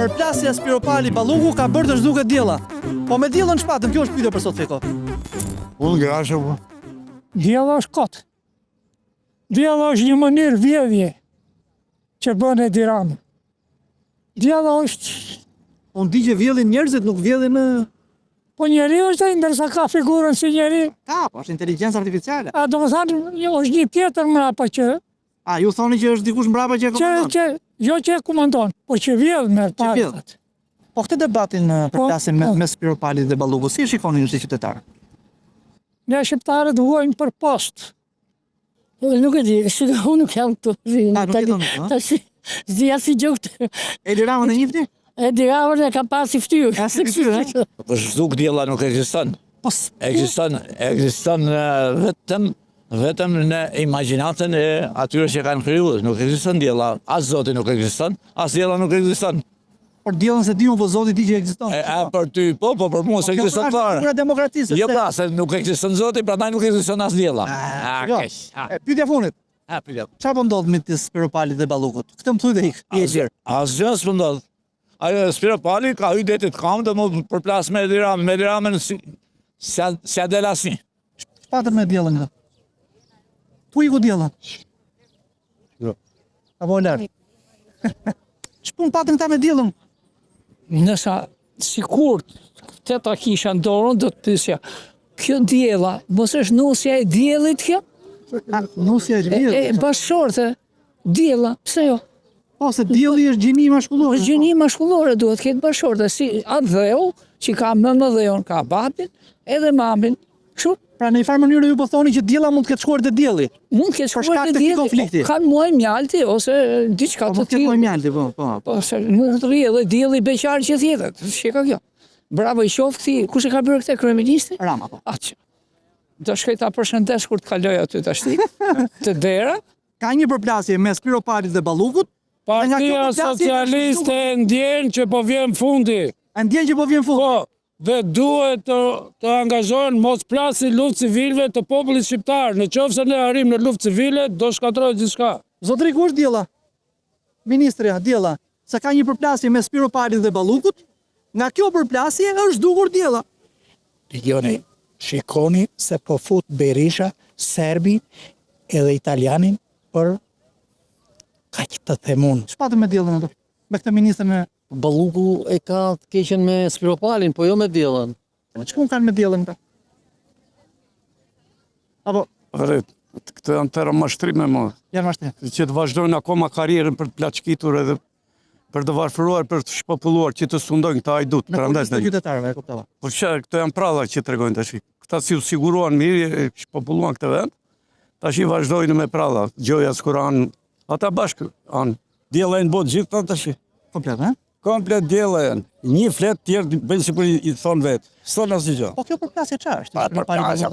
Përplasja Spiropali Balluku ka bërë të zhduket diella. Po me diellën shpatëm, kjo është pyetja për sot Feko. Unë grashe, po. Diella është kot. Diella është një mënyrë vjedhje që bën Edi Rama. Diella është... Unë di që vjedhin njerëzit, nuk vjedhin në... Po njeri është ai, ndërsa ka figurën si njeri. Ka, po është inteligjencë artificiale. A do të thënë, është një tjetër mrapa që... A, ju thoni që është dikush mbrapa që e komandon? Jo që e komandon, po që vjedh me parët. Po këtë debatin përplasin me Spiropali dhe Balluku, si e shikoni ju si qytetar? Ne shqiptarët vuajnë për post. Nuk e di, unë nuk jam këtu. Nuk e do nuk, Tash, zia si gjokët. Edi Ramën e njifti? Edi Ramën e kam pasi ftyrë. Po zhduk diella nuk ekziston. Ekziston vetëm në imagjinatën e atyre që kanë krijuar. Nuk ekziston diella, as Zoti nuk ekziston, as diella nuk ekziston. Por diellën se di unë, po Zoti di që ekziston. Për ty po, po për mua s'ekziston fare. Kjo është demokratisë. Jo pra, se nuk ekziston Zoti, prandaj nuk ekziston as diella. Pyetja fundit. Pyetja. Çfarë po ndodh me Spiropalit dhe Ballukut? Këtë më thuj dhe ik. Asgjë s'po ndodh. Ajo Spiropali ka hyrë detit kam dhe më përplas me Edi Ramën. Me Edi Ramën s'ja del asnjë. Patër me diellën këta. Tu iku diellën. Jo. Apo lart. Ç'pun patën këta me diellën? Nësa sikur të ta kisha në dorën, do të pyesja, kjo diella, mos është nusja e diellit kjo? Nusja e diellit. E bashkëshorte, diella, pse jo? Po, se dielli është gjini mashkullore. Gjini mashkullore duhet ketë bashkëshorte, si atë dheu, që ka mëdheun, ka babin, edhe mamin. Kështu? Pra në një farë mënyrë ju po thoni që diella mund të ketë shkuar te dielli. Mund të ketë shkuar te dielli. Kanë muaj mjalti ose diçka të tillë. Mund të ketë muaj mjalti, po. Po, se nuk të rri edhe dielli beqar që thjetët. Shika kjo. Bravo i qoftë këti. Kush e ka bërë këtë kryeministri? Rama, po. Aq. Do shkoj ta përshëndes kur të kaloj aty tash ti. Të dera. Ka një përplasje me Spiropalit dhe Ballukut. Partia Socialiste ndjen që po vjen fundi. Ndjen që po vjen fundi. Po. Dhe duhet të angazhohen mos plasin luftë civile të popullit shqiptar. Në qoftë se ne arrim në luftë civile, do shkatërrohet gjithçka. Zotri, ku është diella? Ministrja, diella, se ka një përplasje me Spiropalin dhe Ballukut, nga kjo përplasje është dukur diella. Regioni, shikoni se po fut Berisha, Serbi edhe Italianin për kaq të themun. Ç'patëm me diellën ato? Me këtë ministrin e Balluku e ka të keqen me Spiropalin, po jo me diellën. Ç'kun kanë me diellën këta? Apo Këto janë tëra mashtrime më. Janë mashtrime. Që të vazhdojnë akoma karrierën për të plaçkitur edhe për të varfëruar, për të shpopulluar, që të sundojnë këta hajdut. Me politikë qytetarëve, e kuptova. Po këto janë pralla që tregojnë tash. Këta si u siguruan mirë, shpopulluan këtë vend, tash i vazhdojnë me pralla. Gjoja s'kuran, ata bashkë anë. Diella e në botë gjithë tash. Komplet, ha? Komplet diella janë. Një flet tjerë bëjnë sikur i thon vetë. S'thon asgjë gjë. Po kjo përplasje çfarë është? Përplasje.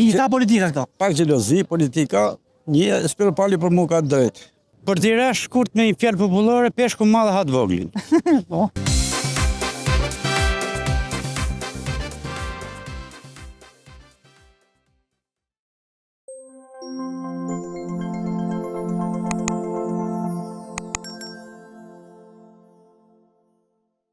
Një ta politika këto. Pak xhelozi politika, një Spiropali për mua ka drejt. Për t'i rash shkurt me një fjalë popullore, peshku madh ha të voglin. Po.